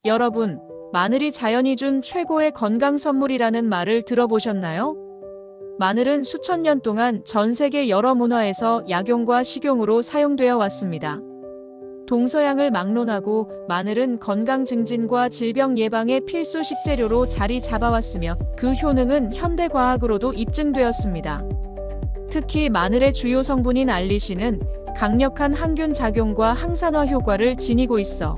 여러분, 마늘이 자연이 준 최고의 건강 선물이라는 말을 들어보셨나요? 마늘은 수천 년 동안 전 세계 여러 문화에서 약용과 식용으로 사용되어 왔습니다. 동서양을 막론하고 마늘은 건강 증진과 질병 예방의 필수 식재료로 자리 잡아왔으며 그 효능은 현대 과학으로도 입증되었습니다. 특히 마늘의 주요 성분인 알리신은 강력한 항균 작용과 항산화 효과를 지니고 있어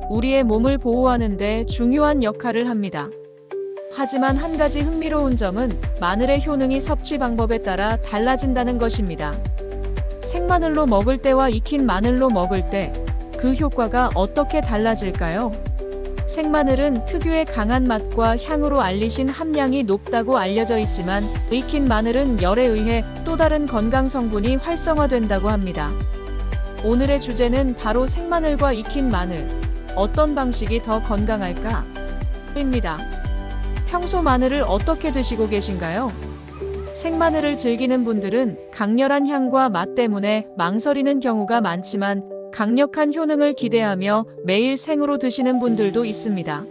우리의 몸을 보호하는 데 중요한 역할을 합니다. 하지만 한 가지 흥미로운 점은 마늘의 효능이 섭취 방법에 따라 달라진다는 것입니다. 생마늘로 먹을 때와 익힌 마늘로 먹을 때 그 효과가 어떻게 달라질까요? 생마늘은 특유의 강한 맛과 향으로 알리신 함량이 높다고 알려져 있지만 익힌 마늘은 열에 의해 또 다른 건강 성분이 활성화된다고 합니다. 오늘의 주제는 바로 생마늘과 익힌 마늘, 어떤 방식이 더 건강할까? 입니다. 평소 마늘을 어떻게 드시고 계신가요? 생마늘을 즐기는 분들은 강렬한 향과 맛 때문에 망설이는 경우가 많지만 강력한 효능을 기대하며 매일 생으로 드시는 분들도 있습니다.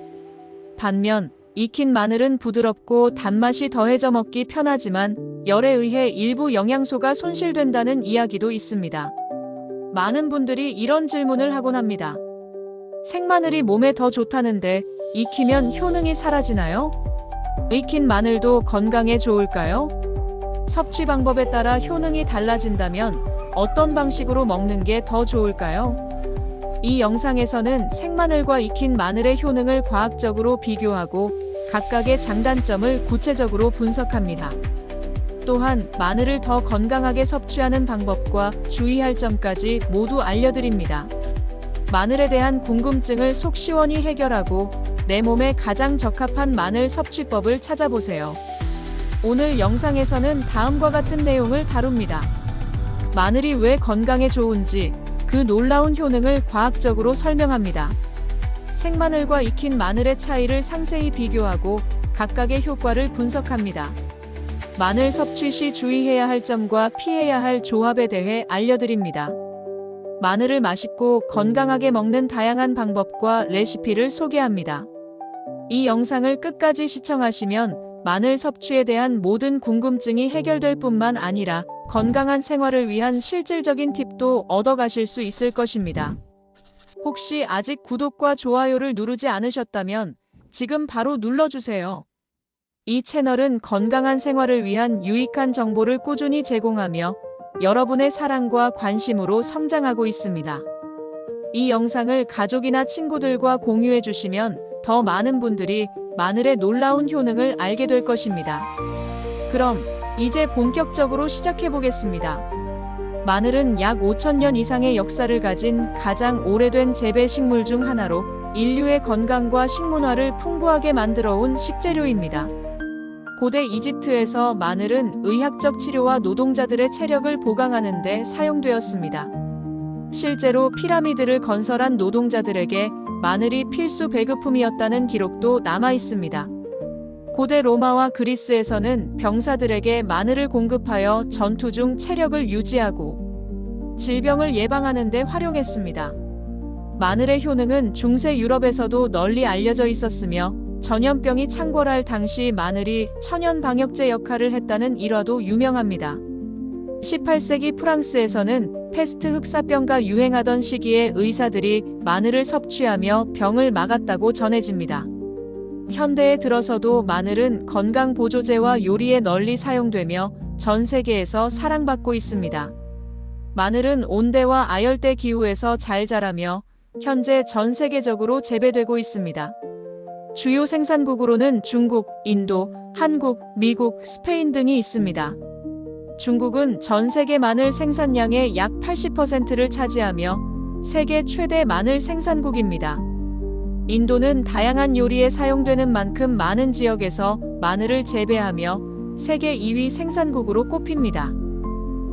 반면 익힌 마늘은 부드럽고 단맛이 더해져 먹기 편하지만 열에 의해 일부 영양소가 손실된다는 이야기도 있습니다. 많은 분들이 이런 질문을 하곤 합니다. 생마늘이 몸에 더 좋다는데 익히면 효능이 사라지나요? 익힌 마늘도 건강에 좋을까요? 섭취 방법에 따라 효능이 달라진다면 어떤 방식으로 먹는 게 더 좋을까요? 이 영상에서는 생마늘과 익힌 마늘의 효능을 과학적으로 비교하고 각각의 장단점을 구체적으로 분석합니다. 또한 마늘을 더 건강하게 섭취하는 방법과 주의할 점까지 모두 알려드립니다. 마늘에 대한 궁금증을 속 시원히 해결하고 내 몸에 가장 적합한 마늘 섭취법을 찾아보세요. 오늘 영상에서는 다음과 같은 내용을 다룹니다. 마늘이 왜 건강에 좋은지, 그 놀라운 효능을 과학적으로 설명합니다. 생마늘과 익힌 마늘의 차이를 상세히 비교하고 각각의 효과를 분석합니다. 마늘 섭취 시 주의해야 할 점과 피해야 할 조합에 대해 알려드립니다. 마늘을 맛있고 건강하게 먹는 다양한 방법과 레시피를 소개합니다. 이 영상을 끝까지 시청하시면 마늘 섭취에 대한 모든 궁금증이 해결될 뿐만 아니라 건강한 생활을 위한 실질적인 팁도 얻어가실 수 있을 것입니다. 혹시 아직 구독과 좋아요를 누르지 않으셨다면 지금 바로 눌러주세요. 이 채널은 건강한 생활을 위한 유익한 정보를 꾸준히 제공하며 여러분의 사랑과 관심으로 성장하고 있습니다. 이 영상을 가족이나 친구들과 공유해 주시면 더 많은 분들이 마늘의 놀라운 효능을 알게 될 것입니다. 그럼 이제 본격적으로 시작해 보겠습니다. 마늘은 약 5,000년 이상의 역사를 가진 가장 오래된 재배 식물 중 하나로 인류의 건강과 식문화를 풍부하게 만들어 온 식재료입니다. 고대 이집트에서 마늘은 의학적 치료와 노동자들의 체력을 보강하는 데 사용되었습니다. 실제로 피라미드를 건설한 노동자들에게 마늘이 필수 배급품이었다는 기록도 남아 있습니다. 고대 로마와 그리스에서는 병사들에게 마늘을 공급하여 전투 중 체력을 유지하고 질병을 예방하는 데 활용했습니다. 마늘의 효능은 중세 유럽에서도 널리 알려져 있었으며 전염병이 창궐할 당시 마늘이 천연 방역제 역할을 했다는 일화도 유명합니다. 18세기 프랑스에서는 패스트 흑사병가 유행하던 시기에 의사들이 마늘을 섭취하며 병을 막았다고 전해집니다. 현대에 들어서도 마늘은 건강 보조제와 요리에 널리 사용되며 전 세계에서 사랑받고 있습니다. 마늘은 온대와 아열대 기후에서 잘 자라며 현재 전 세계적으로 재배되고 있습니다. 주요 생산국으로는 중국, 인도, 한국, 미국, 스페인 등이 있습니다. 중국은 전 세계 마늘 생산량의 약 80%를 차지하며 세계 최대 마늘 생산국입니다. 인도는 다양한 요리에 사용되는 만큼 많은 지역에서 마늘을 재배하며 세계 2위 생산국으로 꼽힙니다.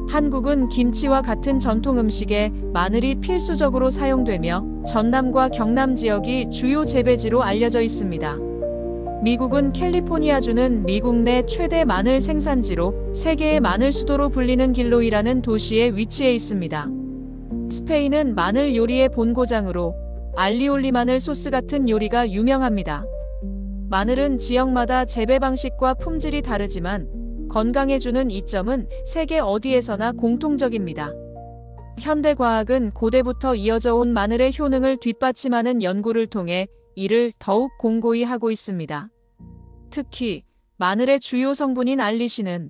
한국은 김치와 같은 전통 음식에 마늘이 필수적으로 사용되며 전남과 경남 지역이 주요 재배지로 알려져 있습니다. 미국은 캘리포니아주는 미국 내 최대 마늘 생산지로 세계의 마늘 수도로 불리는 길로이라는 도시에 위치해 있습니다. 스페인은 마늘 요리의 본고장으로 알리올리 마늘 소스 같은 요리가 유명합니다. 마늘은 지역마다 재배 방식과 품질이 다르지만 건강에 주는 이점은 세계 어디에서나 공통적입니다. 현대과학은 고대부터 이어져 온 마늘의 효능을 뒷받침하는 연구를 통해 이를 더욱 공고히 하고 있습니다. 특히 마늘의 주요 성분인 알리신은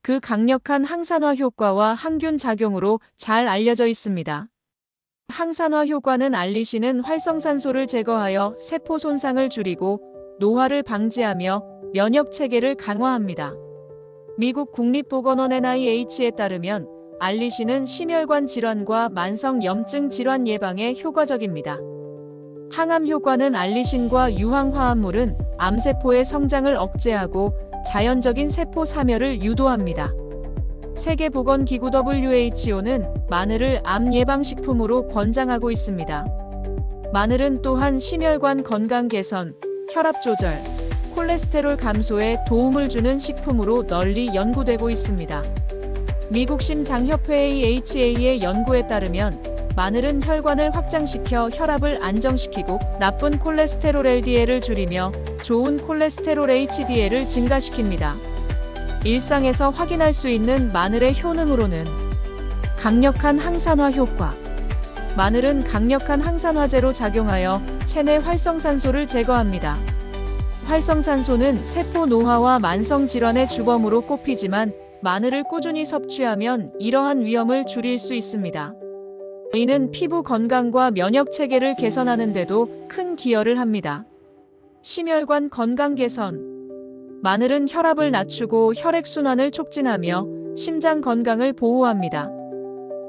그 강력한 항산화 효과와 항균 작용으로 잘 알려져 있습니다. 항산화 효과는 알리신은 활성산소를 제거하여 세포 손상을 줄이고 노화를 방지하며 면역 체계를 강화합니다. 미국 국립보건원 NIH에 따르면 알리신은 심혈관 질환과 만성 염증 질환 예방에 효과적입니다. 항암 효과는 알리신과 유황 화합물은 암세포의 성장을 억제하고 자연적인 세포 사멸을 유도합니다. 세계보건기구 WHO는 마늘을 암 예방식품으로 권장하고 있습니다. 마늘은 또한 심혈관 건강 개선, 혈압 조절, 콜레스테롤 감소에 도움을 주는 식품으로 널리 연구되고 있습니다. 미국 심장협회 AHA의 연구에 따르면 마늘은 혈관을 확장시켜 혈압을 안정시키고 나쁜 콜레스테롤 LDL을 줄이며 좋은 콜레스테롤 HDL을 증가시킵니다. 일상에서 확인할 수 있는 마늘의 효능으로는 강력한 항산화 효과. 마늘은 강력한 항산화제로 작용하여 체내 활성산소를 제거합니다. 활성산소는 세포 노화와 만성 질환의 주범으로 꼽히지만 마늘을 꾸준히 섭취하면 이러한 위험을 줄일 수 있습니다. 이는 피부 건강과 면역 체계를 개선하는 데도 큰 기여를 합니다. 심혈관 건강 개선. 마늘은 혈압을 낮추고 혈액순환을 촉진하며 심장 건강을 보호합니다.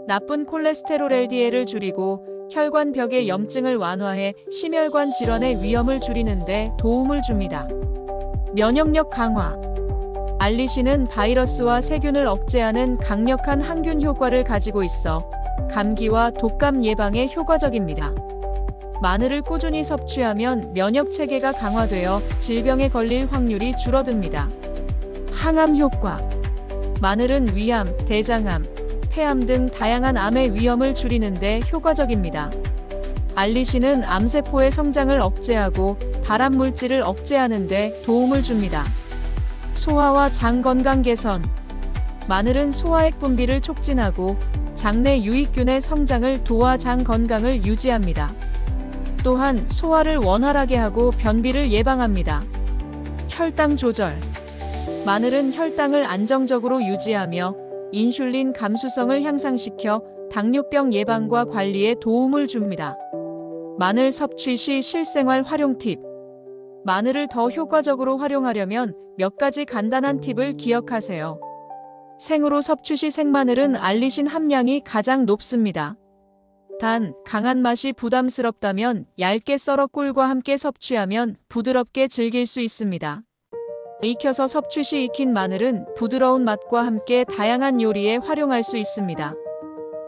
나쁜 콜레스테롤 LDL을 줄이고 혈관벽의 염증을 완화해 심혈관 질환의 위험을 줄이는 데 도움을 줍니다. 면역력 강화. 알리신은 바이러스와 세균을 억제하는 강력한 항균 효과를 가지고 있어 감기와 독감 예방에 효과적입니다. 마늘을 꾸준히 섭취하면 면역 체계가 강화되어 질병에 걸릴 확률이 줄어듭니다. 항암 효과. 마늘은 위암, 대장암, 폐암 등 다양한 암의 위험을 줄이는 데 효과적입니다. 알리신은 암세포의 성장을 억제하고 발암 물질을 억제하는 데 도움을 줍니다. 소화와 장 건강 개선. 마늘은 소화액 분비를 촉진하고 장내 유익균의 성장을 도와 장 건강을 유지합니다. 또한 소화를 원활하게 하고 변비를 예방합니다. 혈당 조절. 마늘은 혈당을 안정적으로 유지하며 인슐린 감수성을 향상시켜 당뇨병 예방과 관리에 도움을 줍니다. 마늘 섭취 시 실생활 활용 팁. 마늘을 더 효과적으로 활용하려면 몇 가지 간단한 팁을 기억하세요. 생으로 섭취 시 생마늘은 알리신 함량이 가장 높습니다. 단, 강한 맛이 부담스럽다면 얇게 썰어 꿀과 함께 섭취하면 부드럽게 즐길 수 있습니다. 익혀서 섭취 시 익힌 마늘은 부드러운 맛과 함께 다양한 요리에 활용할 수 있습니다.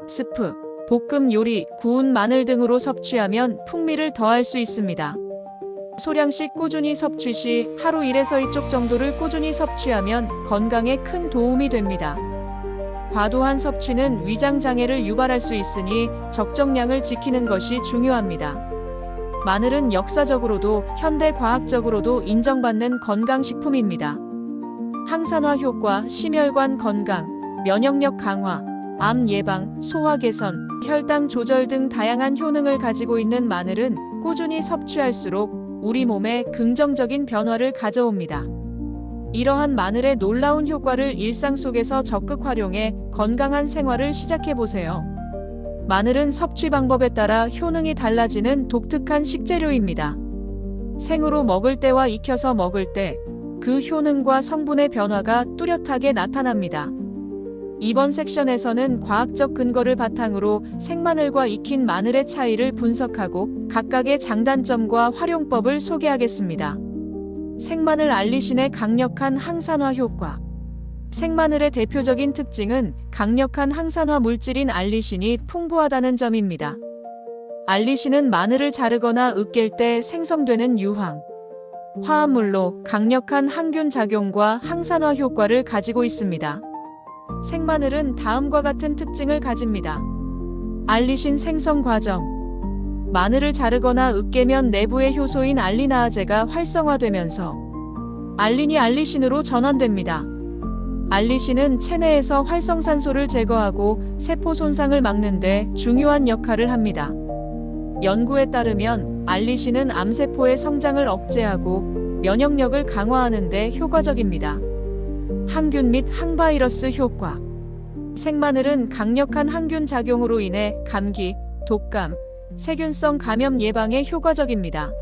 스프, 볶음 요리, 구운 마늘 등으로 섭취하면 풍미를 더할 수 있습니다. 소량씩 꾸준히 섭취 시 하루 1에서 2쪽 정도를 꾸준히 섭취하면 건강에 큰 도움이 됩니다. 과도한 섭취는 위장 장애를 유발할 수 있으니 적정량을 지키는 것이 중요합니다. 마늘은 역사적으로도 현대 과학적으로도 인정받는 건강식품입니다. 항산화 효과, 심혈관 건강, 면역력 강화, 암 예방, 소화 개선, 혈당 조절 등 다양한 효능을 가지고 있는 마늘은 꾸준히 섭취할수록 우리 몸에 긍정적인 변화를 가져옵니다. 이러한 마늘의 놀라운 효과를 일상 속에서 적극 활용해 건강한 생활을 시작해보세요. 마늘은 섭취 방법에 따라 효능이 달라지는 독특한 식재료입니다. 생으로 먹을 때와 익혀서 먹을 때 그 효능과 성분의 변화가 뚜렷하게 나타납니다. 이번 섹션에서는 과학적 근거를 바탕으로 생마늘과 익힌 마늘의 차이를 분석하고 각각의 장단점과 활용법을 소개하겠습니다. 생마늘 알리신의 강력한 항산화 효과. 생마늘의 대표적인 특징은 강력한 항산화 물질인 알리신이 풍부하다는 점입니다. 알리신은 마늘을 자르거나 으깰 때 생성되는 유황, 화합물로 강력한 항균 작용과 항산화 효과를 가지고 있습니다. 생마늘은 다음과 같은 특징을 가집니다. 알리신 생성 과정. 마늘을 자르거나 으깨면 내부의 효소인 알리나아제가 활성화되면서 알린이 알리신으로 전환됩니다. 알리신은 체내에서 활성산소를 제거하고 세포 손상을 막는 데 중요한 역할을 합니다. 연구에 따르면 알리신은 암세포의 성장을 억제하고 면역력을 강화하는 데 효과적입니다. 항균 및 항바이러스 효과. 생마늘은 강력한 항균 작용으로 인해 감기, 독감, 세균성 감염 예방에 효과적입니다.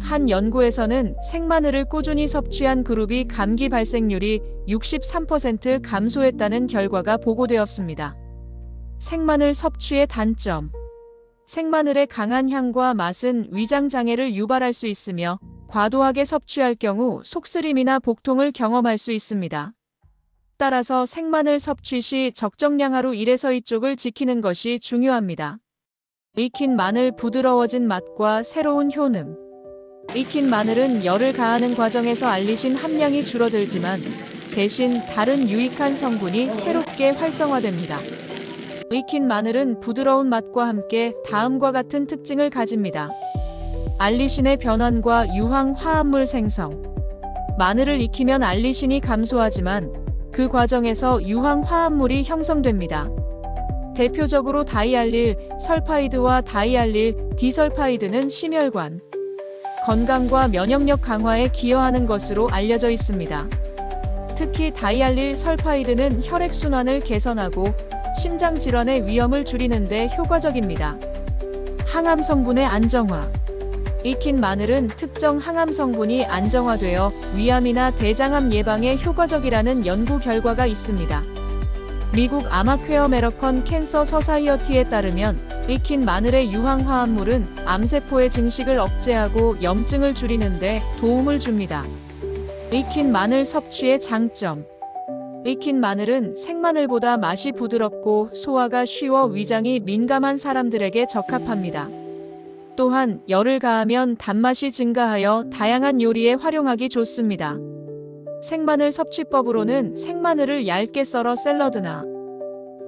한 연구에서는 생마늘을 꾸준히 섭취한 그룹이 감기 발생률이 63% 감소했다는 결과가 보고되었습니다. 생마늘 섭취의 단점. 생마늘의 강한 향과 맛은 위장 장애를 유발할 수 있으며 과도하게 섭취할 경우 속쓰림이나 복통을 경험할 수 있습니다. 따라서 생마늘 섭취 시 적정량 하루 1에서 2쪽을 지키는 것이 중요합니다. 익힌 마늘 부드러워진 맛과 새로운 효능. 익힌 마늘은 열을 가하는 과정에서 알리신 함량이 줄어들지만 대신 다른 유익한 성분이 새롭게 활성화됩니다. 익힌 마늘은 부드러운 맛과 함께 다음과 같은 특징을 가집니다. 알리신의 변환과 유황 화합물 생성. 마늘을 익히면 알리신이 감소하지만 그 과정에서 유황 화합물이 형성됩니다. 대표적으로 다이알릴 설파이드와 다이알릴 디설파이드는 심혈관, 건강과 면역력 강화에 기여하는 것으로 알려져 있습니다. 특히 다이알릴 설파이드는 혈액순환을 개선하고 심장 질환의 위험을 줄이는 데 효과적입니다. 항암 성분의 안정화. 익힌 마늘은 특정 항암 성분이 안정화되어 위암이나 대장암 예방에 효과적이라는 연구 결과가 있습니다. 미국 아마퀘어 아메리칸 캔서 서사이어티에 따르면 익힌 마늘의 유황 화합물은 암세포의 증식을 억제하고 염증을 줄이는 데 도움을 줍니다. 익힌 마늘 섭취의 장점. 익힌 마늘은 생마늘보다 맛이 부드럽고 소화가 쉬워 위장이 민감한 사람들에게 적합합니다. 또한 열을 가하면 단맛이 증가하여 다양한 요리에 활용하기 좋습니다. 생마늘 섭취법으로는 생마늘을 얇게 썰어 샐러드나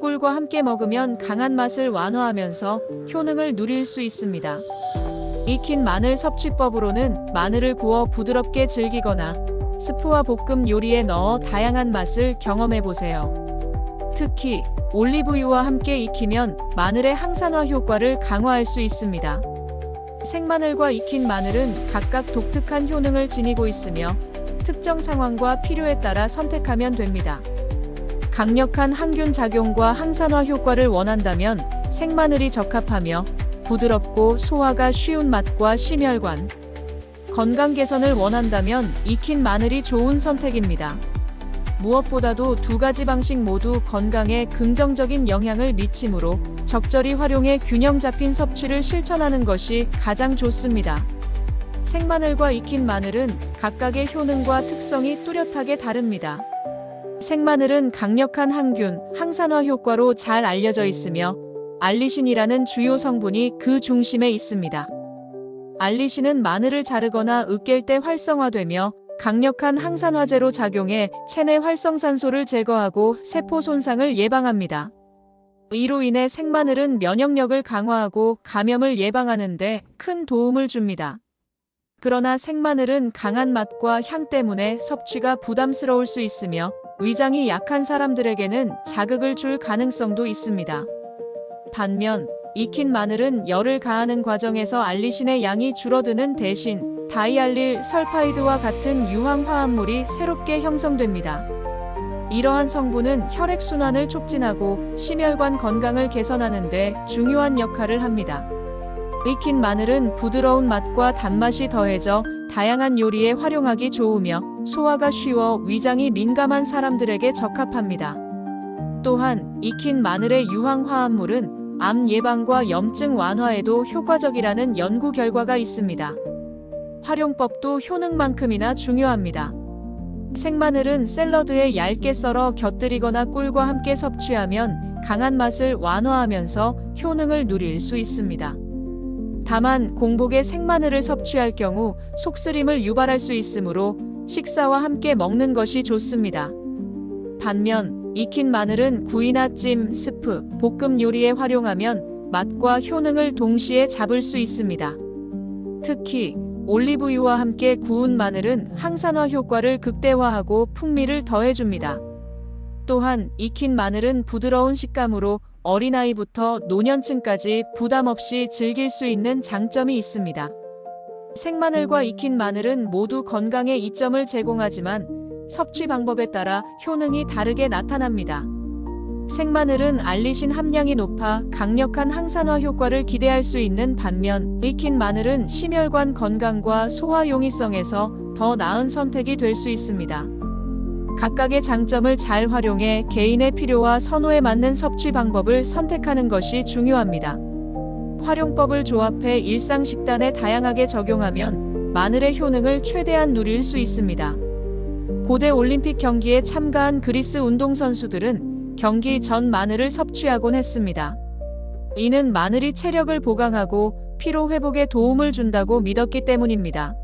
꿀과 함께 먹으면 강한 맛을 완화하면서 효능을 누릴 수 있습니다. 익힌 마늘 섭취법으로는 마늘을 구워 부드럽게 즐기거나 스프와 볶음 요리에 넣어 다양한 맛을 경험해 보세요. 특히 올리브유와 함께 익히면 마늘의 항산화 효과를 강화할 수 있습니다. 생마늘과 익힌 마늘은 각각 독특한 효능을 지니고 있으며 특정 상황과 필요에 따라 선택하면 됩니다. 강력한 항균 작용과 항산화 효과를 원한다면 생마늘이 적합하며 부드럽고 소화가 쉬운 맛과 심혈관, 건강 개선을 원한다면 익힌 마늘이 좋은 선택입니다. 무엇보다도 두 가지 방식 모두 건강에 긍정적인 영향을 미치므로 적절히 활용해 균형 잡힌 섭취를 실천하는 것이 가장 좋습니다. 생마늘과 익힌 마늘은 각각의 효능과 특성이 뚜렷하게 다릅니다. 생마늘은 강력한 항균, 항산화 효과로 잘 알려져 있으며 알리신이라는 주요 성분이 그 중심에 있습니다. 알리신은 마늘을 자르거나 으깰 때 활성화되며 강력한 항산화제로 작용해 체내 활성산소를 제거하고 세포 손상을 예방합니다. 이로 인해 생마늘은 면역력을 강화하고 감염을 예방하는 데 큰 도움을 줍니다. 그러나 생마늘은 강한 맛과 향 때문에 섭취가 부담스러울 수 있으며 위장이 약한 사람들에게는 자극을 줄 가능성도 있습니다. 반면 익힌 마늘은 열을 가하는 과정에서 알리신의 양이 줄어드는 대신 다이알릴 설파이드와 같은 유황 화합물이 새롭게 형성됩니다. 이러한 성분은 혈액순환을 촉진하고 심혈관 건강을 개선하는 데 중요한 역할을 합니다. 익힌 마늘은 부드러운 맛과 단맛이 더해져 다양한 요리에 활용하기 좋으며 소화가 쉬워 위장이 민감한 사람들에게 적합합니다. 또한 익힌 마늘의 유황 화합물은 암 예방과 염증 완화에도 효과적이라는 연구 결과가 있습니다. 활용법도 효능만큼이나 중요합니다. 생마늘은 샐러드에 얇게 썰어 곁들이거나 꿀과 함께 섭취하면 강한 맛을 완화하면서 효능을 누릴 수 있습니다. 다만 공복에 생마늘을 섭취할 경우 속쓰림을 유발할 수 있으므로 식사와 함께 먹는 것이 좋습니다. 반면 익힌 마늘은 구이나 찜, 스프, 볶음 요리에 활용하면 맛과 효능을 동시에 잡을 수 있습니다. 특히 올리브유와 함께 구운 마늘은 항산화 효과를 극대화하고 풍미를 더해줍니다. 또한 익힌 마늘은 부드러운 식감으로 어린아이부터 노년층까지 부담 없이 즐길 수 있는 장점이 있습니다. 생마늘과 익힌 마늘은 모두 건강에 이점을 제공하지만 섭취 방법에 따라 효능이 다르게 나타납니다. 생마늘은 알리신 함량이 높아 강력한 항산화 효과를 기대할 수 있는 반면 익힌 마늘은 심혈관 건강과 소화 용이성에서 더 나은 선택이 될 수 있습니다. 각각의 장점을 잘 활용해 개인의 필요와 선호에 맞는 섭취 방법을 선택하는 것이 중요합니다. 활용법을 조합해 일상 식단에 다양하게 적용하면 마늘의 효능을 최대한 누릴 수 있습니다. 고대 올림픽 경기에 참가한 그리스 운동선수들은 경기 전 마늘을 섭취하곤 했습니다. 이는 마늘이 체력을 보강하고 피로 회복에 도움을 준다고 믿었기 때문입니다.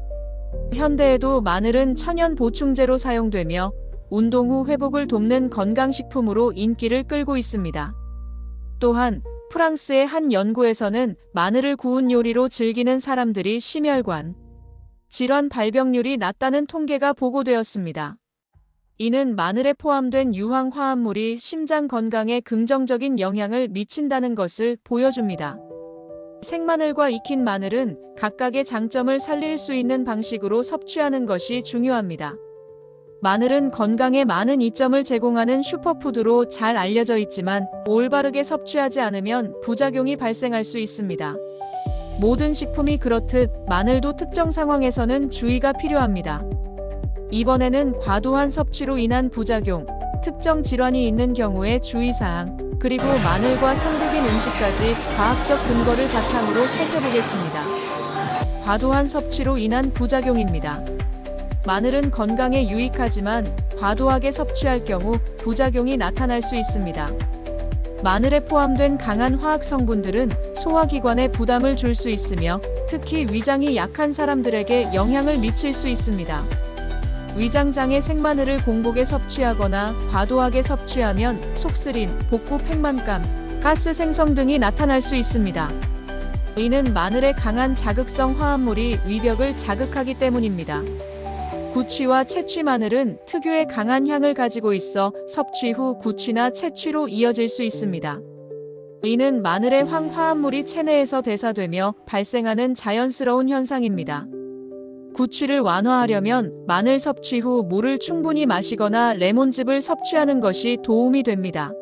현대에도 마늘은 천연 보충제로 사용되며 운동 후 회복을 돕는 건강식품으로 인기를 끌고 있습니다. 또한 프랑스의 한 연구에서는 마늘을 구운 요리로 즐기는 사람들이 심혈관 질환 발병률이 낮다는 통계가 보고되었습니다. 이는 마늘에 포함된 유황 화합물이 심장 건강에 긍정적인 영향을 미친다는 것을 보여줍니다. 생마늘과 익힌 마늘은 각각의 장점을 살릴 수 있는 방식으로 섭취하는 것이 중요합니다. 마늘은 건강에 많은 이점을 제공하는 슈퍼푸드로 잘 알려져 있지만 올바르게 섭취하지 않으면 부작용이 발생할 수 있습니다. 모든 식품이 그렇듯 마늘도 특정 상황에서는 주의가 필요합니다. 이번에는 과도한 섭취로 인한 부작용, 특정 질환이 있는 경우의 주의사항, 그리고 마늘과 상극인 음식까지 과학적 근거를 바탕으로 살펴보겠습니다. 과도한 섭취로 인한 부작용입니다. 마늘은 건강에 유익하지만 과도하게 섭취할 경우 부작용이 나타날 수 있습니다. 마늘에 포함된 강한 화학 성분들은 소화기관에 부담을 줄 수 있으며 특히 위장이 약한 사람들에게 영향을 미칠 수 있습니다. 위장장애 생마늘을 공복에 섭취하거나 과도하게 섭취하면 속쓰림, 복부 팽만감, 가스 생성 등이 나타날 수 있습니다. 이는 마늘의 강한 자극성 화합물이 위벽을 자극하기 때문입니다. 구취와 채취 마늘은 특유의 강한 향을 가지고 있어 섭취 후 구취나 채취로 이어질 수 있습니다. 이는 마늘의 황화합물이 체내에서 대사되며 발생하는 자연스러운 현상입니다. 구취를 완화하려면 마늘 섭취 후 물을 충분히 마시거나 레몬즙을 섭취하는 것이 도움이 됩니다.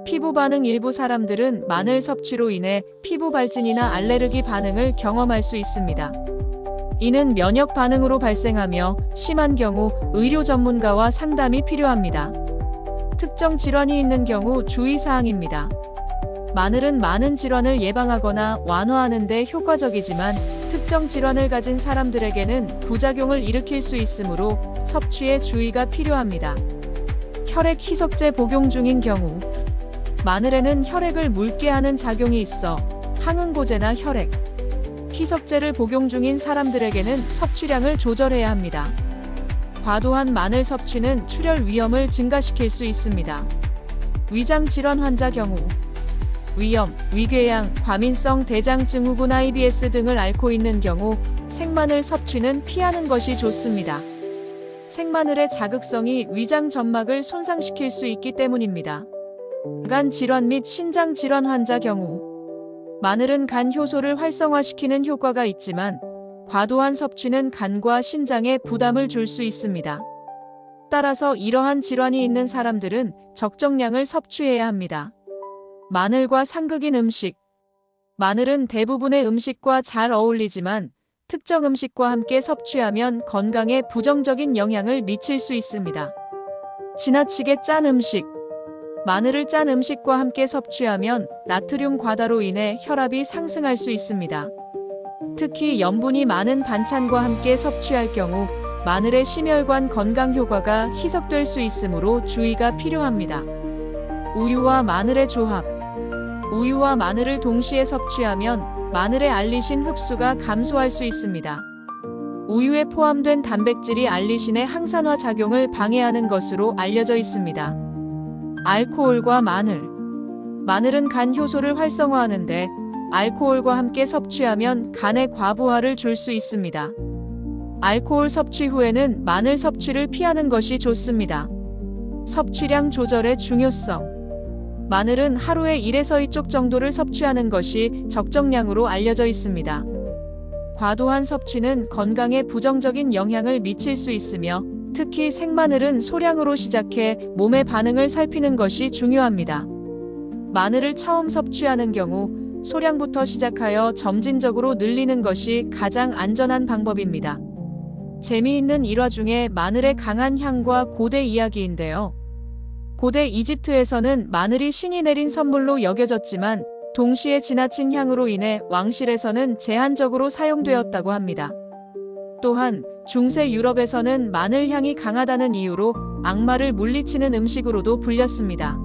피부 반응 일부 사람들은 마늘 섭취로 인해 피부 발진이나 알레르기 반응을 경험할 수 있습니다. 이는 면역 반응으로 발생하며 심한 경우 의료 전문가와 상담이 필요합니다. 특정 질환이 있는 경우 주의사항입니다. 마늘은 많은 질환을 예방하거나 완화하는 데 효과적이지만 특정 질환을 가진 사람들에게는 부작용을 일으킬 수 있으므로 섭취에 주의가 필요합니다. 혈액 희석제 복용 중인 경우 마늘에는 혈액을 묽게 하는 작용이 있어 항응고제나 혈액 희석제를 복용 중인 사람들에게는 섭취량을 조절해야 합니다. 과도한 마늘 섭취는 출혈 위험을 증가시킬 수 있습니다. 위장 질환 환자 경우 위염, 위궤양, 과민성 대장증후군 IBS 등을 앓고 있는 경우 생마늘 섭취는 피하는 것이 좋습니다. 생마늘의 자극성이 위장 점막을 손상시킬 수 있기 때문입니다. 간 질환 및 신장 질환 환자 경우 마늘은 간 효소를 활성화시키는 효과가 있지만 과도한 섭취는 간과 신장에 부담을 줄 수 있습니다. 따라서 이러한 질환이 있는 사람들은 적정량을 섭취해야 합니다. 마늘과 상극인 음식. 마늘은 대부분의 음식과 잘 어울리지만 특정 음식과 함께 섭취하면 건강에 부정적인 영향을 미칠 수 있습니다. 지나치게 짠 음식. 마늘을 짠 음식과 함께 섭취하면 나트륨 과다로 인해 혈압이 상승할 수 있습니다. 특히 염분이 많은 반찬과 함께 섭취할 경우 마늘의 심혈관 건강 효과가 희석될 수 있으므로 주의가 필요합니다. 우유와 마늘의 조합. 우유와 마늘을 동시에 섭취하면 마늘의 알리신 흡수가 감소할 수 있습니다. 우유에 포함된 단백질이 알리신의 항산화 작용을 방해하는 것으로 알려져 있습니다. 알코올과 마늘. 마늘은 간 효소를 활성화하는데 알코올과 함께 섭취하면 간에 과부하를 줄 수 있습니다. 알코올 섭취 후에는 마늘 섭취를 피하는 것이 좋습니다. 섭취량 조절의 중요성. 마늘은 하루에 1에서 2쪽 정도를 섭취하는 것이 적정량으로 알려져 있습니다. 과도한 섭취는 건강에 부정적인 영향을 미칠 수 있으며 특히 생마늘은 소량으로 시작해 몸의 반응을 살피는 것이 중요합니다. 마늘을 처음 섭취하는 경우 소량부터 시작하여 점진적으로 늘리는 것이 가장 안전한 방법입니다. 재미있는 일화 중에 마늘의 강한 향과 고대 이야기인데요. 고대 이집트에서는 마늘이 신이 내린 선물로 여겨졌지만 동시에 지나친 향으로 인해 왕실에서는 제한적으로 사용되었다고 합니다. 또한 중세 유럽에서는 마늘 향이 강하다는 이유로 악마를 물리치는 음식으로도 불렸습니다.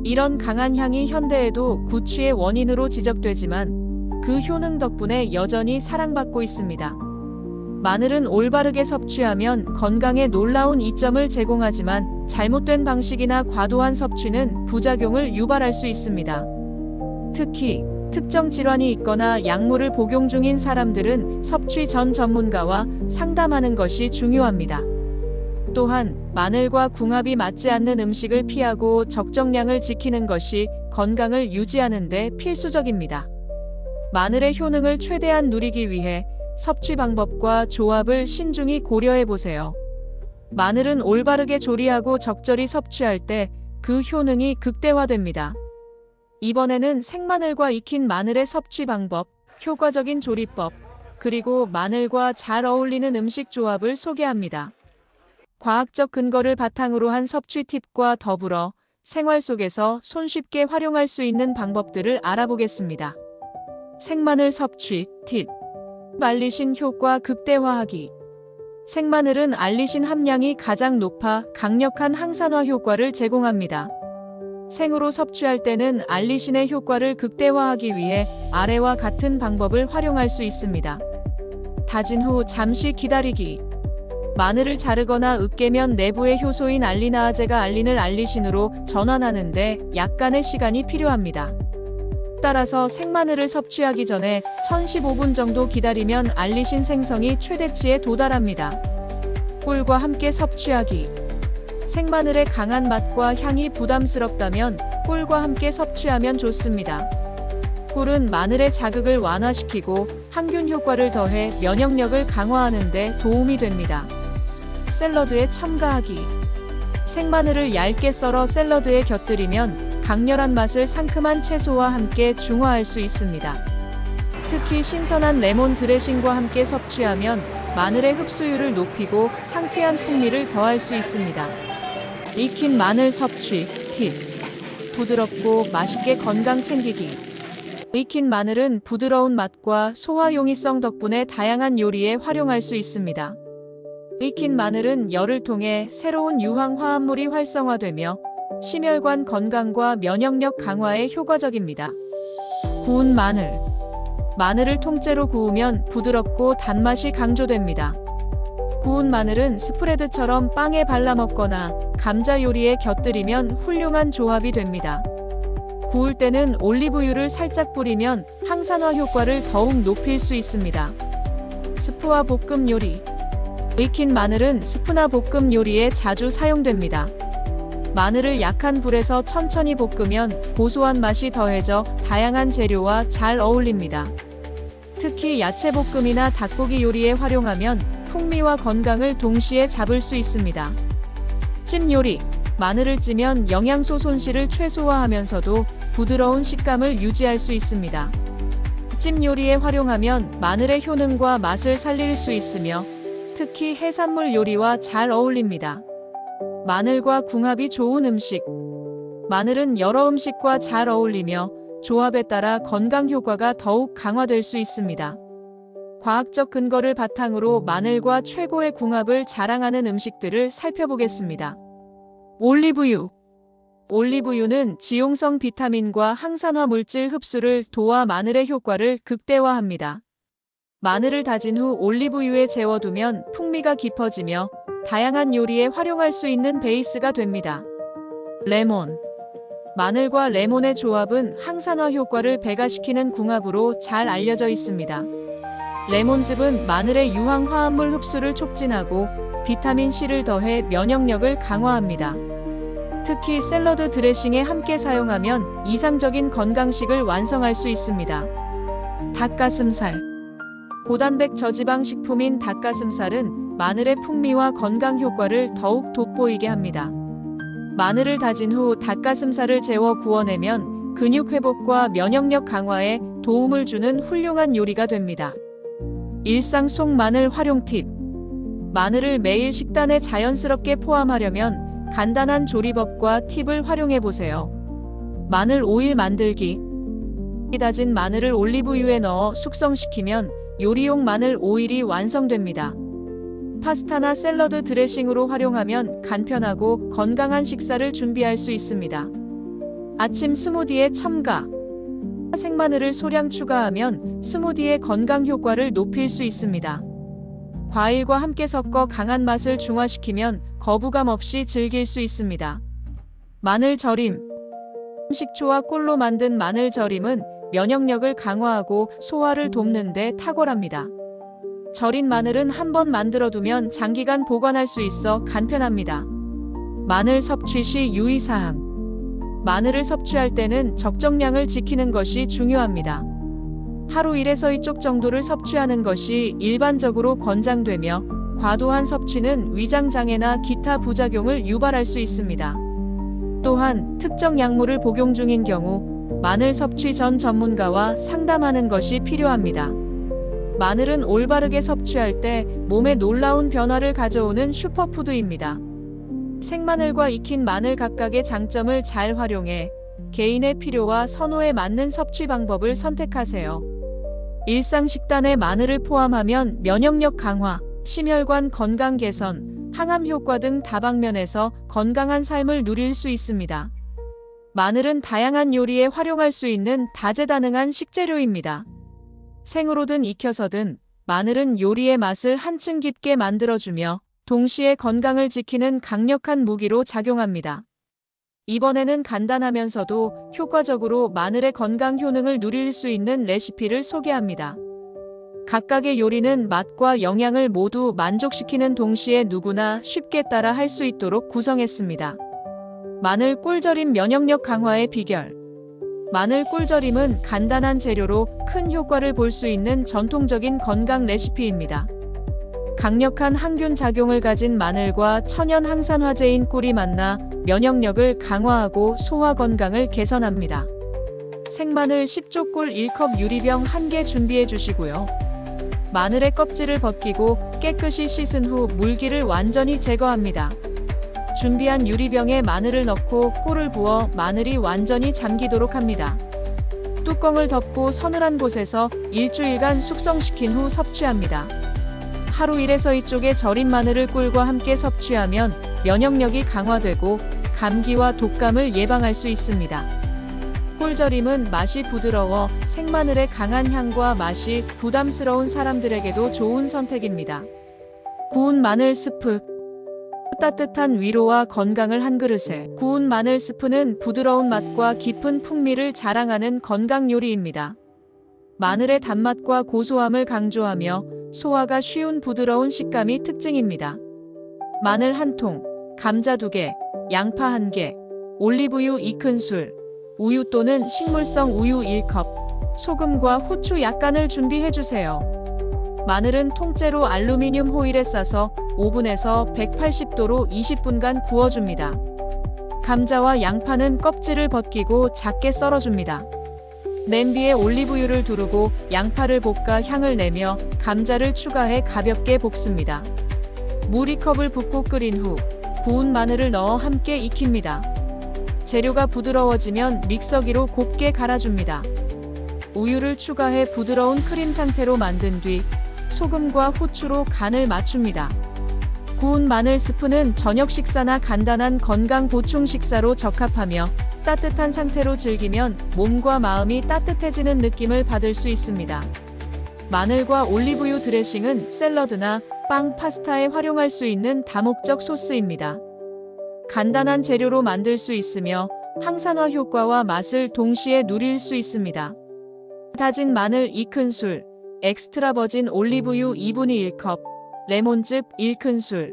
이런 강한 향이 현대에도 구취의 원인으로 지적되지만 그 효능 덕분에 여전히 사랑받고 있습니다. 마늘은 올바르게 섭취하면 건강에 놀라운 이점을 제공하지만 잘못된 방식이나 과도한 섭취는 부작용을 유발할 수 있습니다. 특히 특정 질환이 있거나 약물을 복용 중인 사람들은 섭취 전 전문가와 상담하는 것이 중요합니다. 또한 마늘과 궁합이 맞지 않는 음식을 피하고 적정량을 지키는 것이 건강을 유지하는 데 필수적입니다. 마늘의 효능을 최대한 누리기 위해 섭취 방법과 조합을 신중히 고려해 보세요. 마늘은 올바르게 조리하고 적절히 섭취할 때 그 효능이 극대화됩니다. 이번에는 생마늘과 익힌 마늘의 섭취 방법, 효과적인 조리법, 그리고 마늘과 잘 어울리는 음식 조합을 소개합니다. 과학적 근거를 바탕으로 한 섭취 팁과 더불어 생활 속에서 손쉽게 활용할 수 있는 방법들을 알아보겠습니다. 생마늘 섭취 팁. 알리신 효과 극대화하기. 생마늘은 알리신 함량이 가장 높아 강력한 항산화 효과를 제공합니다. 생으로 섭취할 때는 알리신의 효과를 극대화하기 위해 아래와 같은 방법을 활용할 수 있습니다. 다진 후 잠시 기다리기. 마늘을 자르거나 으깨면 내부의 효소인 알리나아제가 알린을 알리신으로 전환하는데 약간의 시간이 필요합니다. 따라서 생마늘을 섭취하기 전에 1015분 정도 기다리면 알리신 생성이 최대치에 도달합니다. 꿀과 함께 섭취하기. 생마늘의 강한 맛과 향이 부담스럽다면 꿀과 함께 섭취하면 좋습니다. 꿀은 마늘의 자극을 완화시키고 항균 효과를 더해 면역력을 강화하는 데 도움이 됩니다. 샐러드에 첨가하기. 생마늘을 얇게 썰어 샐러드에 곁들이면 강렬한 맛을 상큼한 채소와 함께 중화할 수 있습니다. 특히 신선한 레몬 드레싱과 함께 섭취하면 마늘의 흡수율을 높이고 상쾌한 풍미를 더할 수 있습니다. 익힌 마늘 섭취 팁. 부드럽고 맛있게 건강 챙기기. 익힌 마늘은 부드러운 맛과 소화 용이성 덕분에 다양한 요리에 활용할 수 있습니다. 익힌 마늘은 열을 통해 새로운 유황 화합물이 활성화되며 심혈관 건강과 면역력 강화에 효과적입니다. 구운 마늘. 마늘을 통째로 구우면 부드럽고 단맛이 강조됩니다. 구운 마늘은 스프레드처럼 빵에 발라 먹거나 감자 요리에 곁들이면 훌륭한 조합이 됩니다. 구울 때는 올리브유를 살짝 뿌리면 항산화 효과를 더욱 높일 수 있습니다. 스프와 볶음 요리. 익힌 마늘은 스프나 볶음 요리에 자주 사용됩니다. 마늘을 약한 불에서 천천히 볶으면 고소한 맛이 더해져 다양한 재료와 잘 어울립니다. 특히 야채 볶음이나 닭고기 요리에 활용하면 풍미와 건강을 동시에 잡을 수 있습니다. 찜 요리. 마늘을 찌면 영양소 손실을 최소화하면서도 부드러운 식감을 유지할 수 있습니다. 찜 요리에 활용하면 마늘의 효능과 맛을 살릴 수 있으며 특히 해산물 요리와 잘 어울립니다. 마늘과 궁합이 좋은 음식. 마늘은 여러 음식과 잘 어울리며 조합에 따라 건강 효과가 더욱 강화될 수 있습니다. 과학적 근거를 바탕으로 마늘과 최고의 궁합을 자랑하는 음식들을 살펴보겠습니다. 올리브유. 올리브유는 지용성 비타민과 항산화 물질 흡수를 도와 마늘의 효과를 극대화합니다. 마늘을 다진 후 올리브유에 재워두면 풍미가 깊어지며 다양한 요리에 활용할 수 있는 베이스가 됩니다. 레몬. 마늘과 레몬의 조합은 항산화 효과를 배가시키는 궁합으로 잘 알려져 있습니다. 레몬즙은 마늘의 유황 화합물 흡수를 촉진하고 비타민C를 더해 면역력을 강화합니다. 특히 샐러드 드레싱에 함께 사용하면 이상적인 건강식을 완성할 수 있습니다. 닭가슴살. 고단백 저지방 식품인 닭가슴살은 마늘의 풍미와 건강 효과를 더욱 돋보이게 합니다. 마늘을 다진 후 닭가슴살을 재워 구워내면 근육 회복과 면역력 강화에 도움을 주는 훌륭한 요리가 됩니다. 일상 속 마늘 활용 팁. 마늘을 매일 식단에 자연스럽게 포함하려면 간단한 조리법과 팁을 활용해 보세요. 마늘 오일 만들기. 다진 마늘을 올리브유에 넣어 숙성시키면 요리용 마늘 오일이 완성됩니다. 파스타나 샐러드 드레싱으로 활용하면 간편하고 건강한 식사를 준비할 수 있습니다. 아침 스무디에 첨가. 생마늘을 소량 추가하면 스무디의 건강 효과를 높일 수 있습니다. 과일과 함께 섞어 강한 맛을 중화시키면 거부감 없이 즐길 수 있습니다. 마늘 절임. 식초와 꿀로 만든 마늘 절임은 면역력을 강화하고 소화를 돕는 데 탁월합니다. 절인 마늘은 한번 만들어두면 장기간 보관할 수 있어 간편합니다. 마늘 섭취 시 유의사항. 마늘을 섭취할 때는 적정량을 지키는 것이 중요합니다. 하루 1에서 2쪽 정도를 섭취하는 것이 일반적으로 권장되며 과도한 섭취는 위장장애나 기타 부작용을 유발할 수 있습니다. 또한 특정 약물을 복용 중인 경우 마늘 섭취 전 전문가와 상담하는 것이 필요합니다. 마늘은 올바르게 섭취할 때 몸에 놀라운 변화를 가져오는 슈퍼푸드입니다. 생마늘과 익힌 마늘 각각의 장점을 잘 활용해 개인의 필요와 선호에 맞는 섭취 방법을 선택하세요. 일상 식단에 마늘을 포함하면 면역력 강화, 심혈관 건강 개선, 항암 효과 등 다방면에서 건강한 삶을 누릴 수 있습니다. 마늘은 다양한 요리에 활용할 수 있는 다재다능한 식재료입니다. 생으로든 익혀서든 마늘은 요리의 맛을 한층 깊게 만들어주며 동시에 건강을 지키는 강력한 무기로 작용합니다. 이번에는 간단하면서도 효과적으로 마늘의 건강 효능을 누릴 수 있는 레시피를 소개합니다. 각각의 요리는 맛과 영양을 모두 만족시키는 동시에 누구나 쉽게 따라 할 수 있도록 구성했습니다. 마늘 꿀절임 면역력 강화의 비결. 마늘 꿀절임은 간단한 재료로 큰 효과를 볼 수 있는 전통적인 건강 레시피입니다. 강력한 항균 작용을 가진 마늘과 천연 항산화제인 꿀이 만나 면역력을 강화하고 소화 건강을 개선합니다. 생마늘 10조 꿀 1컵 유리병 1개 준비해 주시고요. 마늘의 껍질을 벗기고 깨끗이 씻은 후 물기를 완전히 제거합니다. 준비한 유리병에 마늘을 넣고 꿀을 부어 마늘이 완전히 잠기도록 합니다. 뚜껑을 덮고 서늘한 곳에서 일주일간 숙성시킨 후 섭취합니다. 하루 1에서 2쪽의 절인 마늘을 꿀과 함께 섭취하면 면역력이 강화되고 감기와 독감을 예방할 수 있습니다. 꿀절임은 맛이 부드러워 생마늘의 강한 향과 맛이 부담스러운 사람들에게도 좋은 선택입니다. 구운 마늘 스프. 따뜻한 위로와 건강을 한 그릇에. 구운 마늘 스프는 부드러운 맛과 깊은 풍미를 자랑하는 건강 요리입니다. 마늘의 단맛과 고소함을 강조하며 소화가 쉬운 부드러운 식감이 특징입니다. 마늘 1통, 감자 2개, 양파 1개, 올리브유 2큰술, 우유 또는 식물성 우유 1컵, 소금과 후추 약간을 준비해주세요. 마늘은 통째로 알루미늄 호일에 싸서 오븐에서 180도로 20분간 구워줍니다. 감자와 양파는 껍질을 벗기고 작게 썰어줍니다. 냄비에 올리브유를 두르고 양파를 볶아 향을 내며 감자를 추가해 가볍게 볶습니다. 물 2컵을 붓고 끓인 후 구운 마늘을 넣어 함께 익힙니다. 재료가 부드러워지면 믹서기로 곱게 갈아줍니다. 우유를 추가해 부드러운 크림 상태로 만든 뒤 소금과 후추로 간을 맞춥니다. 구운 마늘 스프는 저녁 식사나 간단한 건강 보충 식사로 적합하며 따뜻한 상태로 즐기면 몸과 마음이 따뜻해지는 느낌을 받을 수 있습니다. 마늘과 올리브유 드레싱은 샐러드나 빵, 파스타에 활용할 수 있는 다목적 소스입니다. 간단한 재료로 만들 수 있으며 항산화 효과와 맛을 동시에 누릴 수 있습니다. 다진 마늘 2큰술, 엑스트라 버진 올리브유 2분의 1컵, 레몬즙 1큰술,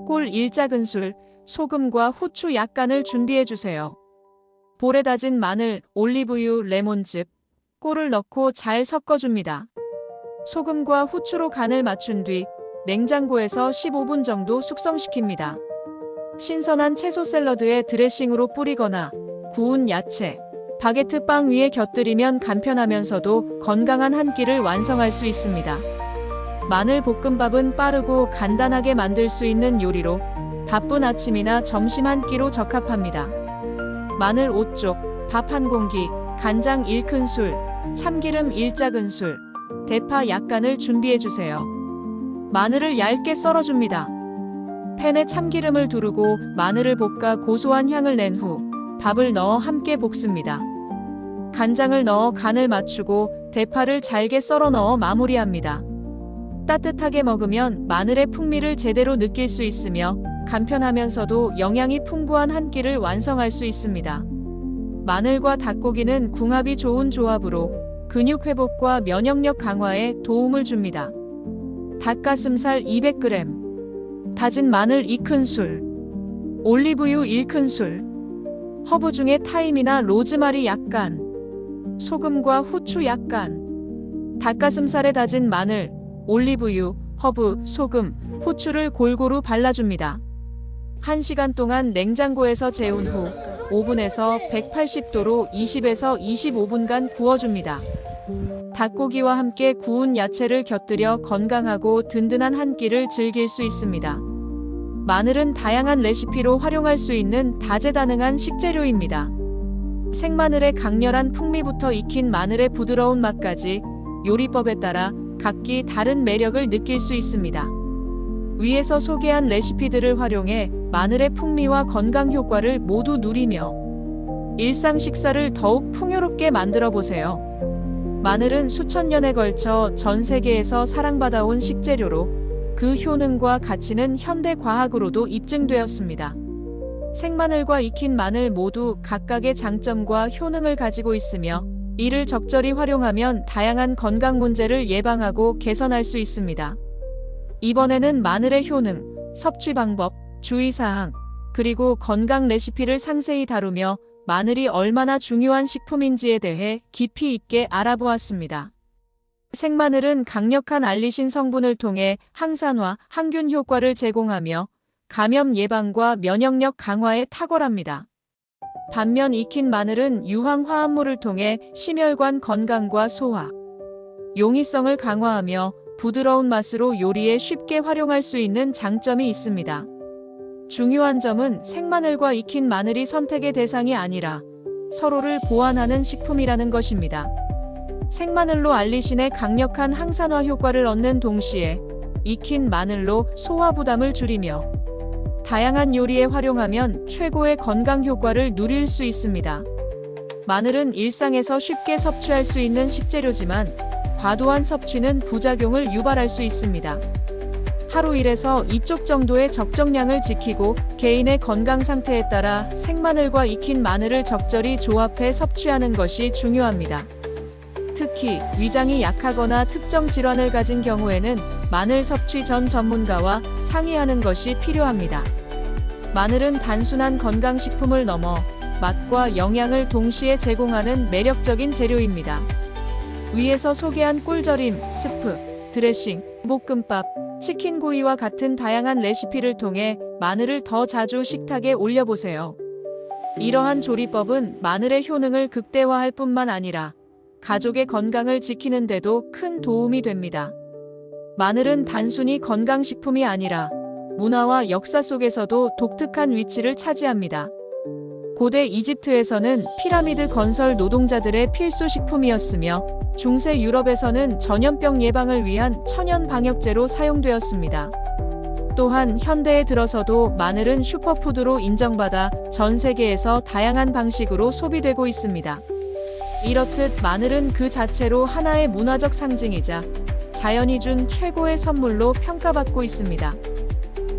꿀 1작은술, 소금과 후추 약간을 준비해 주세요. 볼에 다진 마늘, 올리브유, 레몬즙, 꿀을 넣고 잘 섞어줍니다. 소금과 후추로 간을 맞춘 뒤 냉장고에서 15분 정도 숙성시킵니다. 신선한 채소 샐러드에 드레싱으로 뿌리거나 구운 야채, 바게트 빵 위에 곁들이면 간편하면서도 건강한 한 끼를 완성할 수 있습니다. 마늘 볶음밥은 빠르고 간단하게 만들 수 있는 요리로 바쁜 아침이나 점심 한 끼로 적합합니다. 마늘 5쪽, 밥 1공기, 간장 1큰술, 참기름 1작은술, 대파 약간을 준비해주세요. 마늘을 얇게 썰어줍니다. 팬에 참기름을 두르고 마늘을 볶아 고소한 향을 낸 후 밥을 넣어 함께 볶습니다. 간장을 넣어 간을 맞추고 대파를 잘게 썰어 넣어 마무리합니다. 따뜻하게 먹으면 마늘의 풍미를 제대로 느낄 수 있으며 간편하면서도 영양이 풍부한 한 끼를 완성할 수 있습니다. 마늘과 닭고기는 궁합이 좋은 조합으로 근육 회복과 면역력 강화에 도움을 줍니다. 닭가슴살 200g, 다진 마늘 2큰술, 올리브유 1큰술, 허브 중에 타임이나 로즈마리 약간, 소금과 후추 약간, 닭가슴살에 다진 마늘, 올리브유, 허브, 소금, 후추를 골고루 발라줍니다. 1시간 동안 냉장고에서 재운 후 오븐에서 180도로 20에서 25분간 구워줍니다. 닭고기와 함께 구운 야채를 곁들여 건강하고 든든한 한 끼를 즐길 수 있습니다. 마늘은 다양한 레시피로 활용할 수 있는 다재다능한 식재료입니다. 생마늘의 강렬한 풍미부터 익힌 마늘의 부드러운 맛까지 요리법에 따라 각기 다른 매력을 느낄 수 있습니다. 위에서 소개한 레시피들을 활용해 마늘의 풍미와 건강 효과를 모두 누리며 일상 식사를 더욱 풍요롭게 만들어 보세요. 마늘은 수천 년에 걸쳐 전 세계에서 사랑받아온 식재료로 그 효능과 가치는 현대 과학으로도 입증되었습니다. 생마늘과 익힌 마늘 모두 각각의 장점과 효능을 가지고 있으며 이를 적절히 활용하면 다양한 건강 문제를 예방하고 개선할 수 있습니다. 이번에는 마늘의 효능, 섭취 방법, 주의사항, 그리고 건강 레시피를 상세히 다루며 마늘이 얼마나 중요한 식품인지에 대해 깊이 있게 알아보았습니다. 생마늘은 강력한 알리신 성분을 통해 항산화, 항균 효과를 제공하며 감염 예방과 면역력 강화에 탁월합니다. 반면 익힌 마늘은 유황 화합물을 통해 심혈관 건강과 소화, 용이성을 강화하며 부드러운 맛으로 요리에 쉽게 활용할 수 있는 장점이 있습니다. 중요한 점은 생마늘과 익힌 마늘이 선택의 대상이 아니라 서로를 보완하는 식품이라는 것입니다. 생마늘로 알리신의 강력한 항산화 효과를 얻는 동시에 익힌 마늘로 소화 부담을 줄이며 다양한 요리에 활용하면 최고의 건강 효과를 누릴 수 있습니다. 마늘은 일상에서 쉽게 섭취할 수 있는 식재료지만 과도한 섭취는 부작용을 유발할 수 있습니다. 하루 1에서 2쪽 정도의 적정량을 지키고 개인의 건강 상태에 따라 생마늘과 익힌 마늘을 적절히 조합해 섭취하는 것이 중요합니다. 특히 위장이 약하거나 특정 질환을 가진 경우에는 마늘 섭취 전 전문가와 상의하는 것이 필요합니다. 마늘은 단순한 건강식품을 넘어 맛과 영양을 동시에 제공하는 매력적인 재료입니다. 위에서 소개한 꿀절임, 스프, 드레싱, 볶음밥, 치킨구이와 같은 다양한 레시피를 통해 마늘을 더 자주 식탁에 올려보세요. 이러한 조리법은 마늘의 효능을 극대화할 뿐만 아니라 가족의 건강을 지키는 데도 큰 도움이 됩니다. 마늘은 단순히 건강식품이 아니라 문화와 역사 속에서도 독특한 위치를 차지합니다. 고대 이집트에서는 피라미드 건설 노동자들의 필수 식품이었으며 중세 유럽에서는 전염병 예방을 위한 천연 방역제로 사용되었습니다. 또한 현대에 들어서도 마늘은 슈퍼푸드로 인정받아 전 세계에서 다양한 방식으로 소비되고 있습니다. 이렇듯 마늘은 그 자체로 하나의 문화적 상징이자 자연이 준 최고의 선물로 평가받고 있습니다.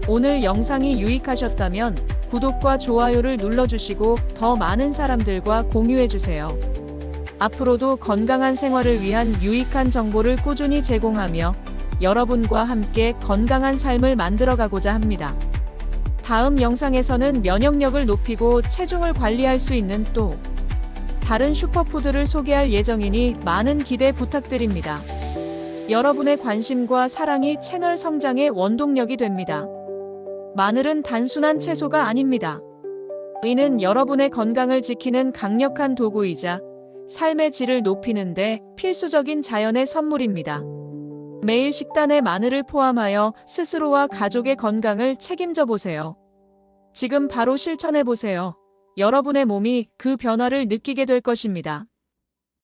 오늘 영상이 유익하셨다면 구독과 좋아요를 눌러주시고 더 많은 사람들과 공유해주세요. 앞으로도 건강한 생활을 위한 유익한 정보를 꾸준히 제공하며 여러분과 함께 건강한 삶을 만들어가고자 합니다. 다음 영상에서는 면역력을 높이고 체중을 관리할 수 있는 또 다른 슈퍼푸드를 소개할 예정이니 많은 기대 부탁드립니다. 여러분의 관심과 사랑이 채널 성장의 원동력이 됩니다. 마늘은 단순한 채소가 아닙니다. 이는 여러분의 건강을 지키는 강력한 도구이자 삶의 질을 높이는 데 필수적인 자연의 선물입니다. 매일 식단에 마늘을 포함하여 스스로와 가족의 건강을 책임져 보세요. 지금 바로 실천해 보세요. 여러분의 몸이 그 변화를 느끼게 될 것입니다.